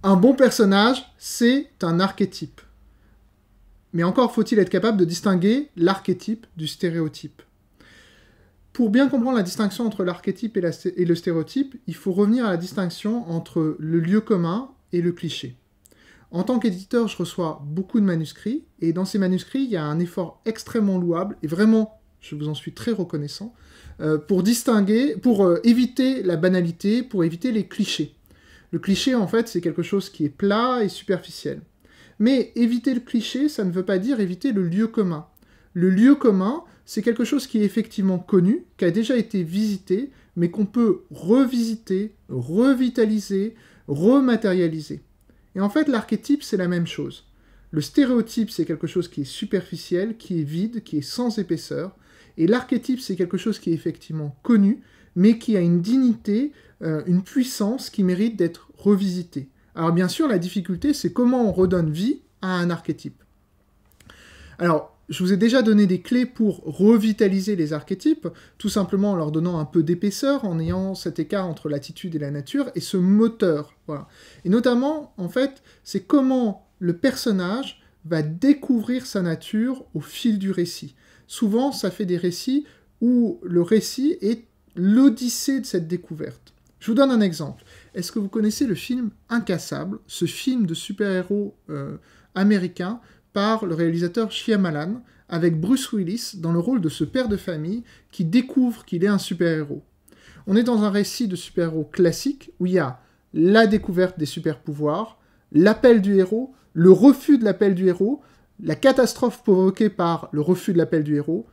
Un bon personnage, c'est un archétype. Mais encore faut-il être capable de distinguer l'archétype du stéréotype. Pour bien comprendre la distinction entre l'archétype et le stéréotype, il faut revenir à la distinction entre le lieu commun et le cliché. En tant qu'éditeur, je reçois beaucoup de manuscrits, et dans ces manuscrits, il y a un effort extrêmement louable, et vraiment, je vous en suis très reconnaissant, pour éviter la banalité, pour éviter les clichés. Le cliché, en fait, c'est quelque chose qui est plat et superficiel. Mais éviter le cliché, ça ne veut pas dire éviter le lieu commun. Le lieu commun, c'est quelque chose qui est effectivement connu, qui a déjà été visité, mais qu'on peut revisiter, revitaliser, rematérialiser. Et en fait, l'archétype, c'est la même chose. Le stéréotype, c'est quelque chose qui est superficiel, qui est vide, qui est sans épaisseur. Et l'archétype, c'est quelque chose qui est effectivement connu, mais qui a une dignité, une puissance qui mérite d'être revisité. Alors bien sûr, la difficulté, c'est comment on redonne vie à un archétype. Alors, je vous ai déjà donné des clés pour revitaliser les archétypes, tout simplement en leur donnant un peu d'épaisseur, en ayant cet écart entre l'attitude et la nature, et ce moteur. Voilà. Et notamment, en fait, c'est comment le personnage va découvrir sa nature au fil du récit. Souvent, ça fait des récits où le récit est l'odyssée de cette découverte. Je vous donne un exemple. Est-ce que vous connaissez le film Incassable, ce film de super-héros américain par le réalisateur Shyamalan, avec Bruce Willis dans le rôle de ce père de famille qui découvre qu'il est un super-héros. On est dans un récit de super-héros classique où il y a la découverte des super-pouvoirs, l'appel du héros, le refus de l'appel du héros, la catastrophe provoquée par le refus de l'appel du héros,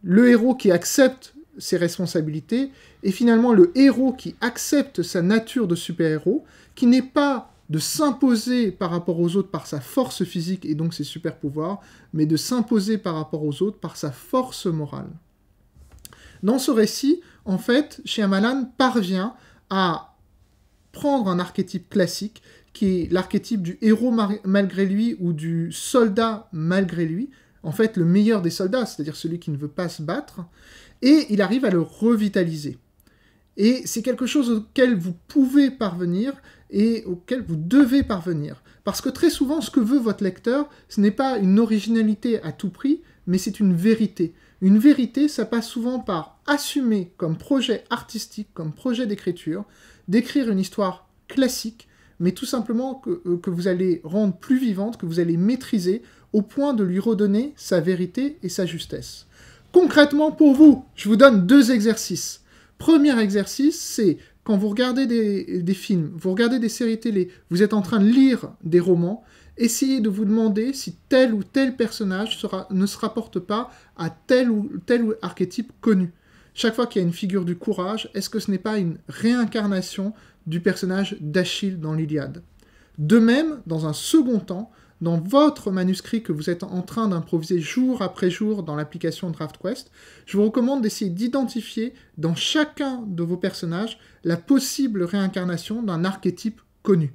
le héros qui accepte ses responsabilités, et finalement le héros qui accepte sa nature de super-héros, qui n'est pas de s'imposer par rapport aux autres par sa force physique et donc ses super-pouvoirs, mais de s'imposer par rapport aux autres par sa force morale. Dans ce récit, en fait, Shyamalan parvient à prendre un archétype classique, qui est l'archétype du héros malgré lui ou du soldat malgré lui, en fait le meilleur des soldats, c'est-à-dire celui qui ne veut pas se battre, et il arrive à le revitaliser. Et c'est quelque chose auquel vous pouvez parvenir et auquel vous devez parvenir. Parce que très souvent, ce que veut votre lecteur, ce n'est pas une originalité à tout prix, mais c'est une vérité. Une vérité, ça passe souvent par assumer comme projet artistique, comme projet d'écriture, d'écrire une histoire classique, mais tout simplement que vous allez rendre plus vivante, que vous allez maîtriser, au point de lui redonner sa vérité et sa justesse. Concrètement, pour vous, je vous donne 2 exercices. Premier exercice, c'est quand vous regardez des films, vous regardez des séries télé, vous êtes en train de lire des romans, essayez de vous demander si tel ou tel personnage ne se rapporte pas à tel ou archétype connu. Chaque fois qu'il y a une figure du courage, est-ce que ce n'est pas une réincarnation du personnage d'Achille dans l'Iliade? De même, dans un second temps, dans votre manuscrit que vous êtes en train d'improviser jour après jour dans l'application DraftQuest, je vous recommande d'essayer d'identifier dans chacun de vos personnages la possible réincarnation d'un archétype connu.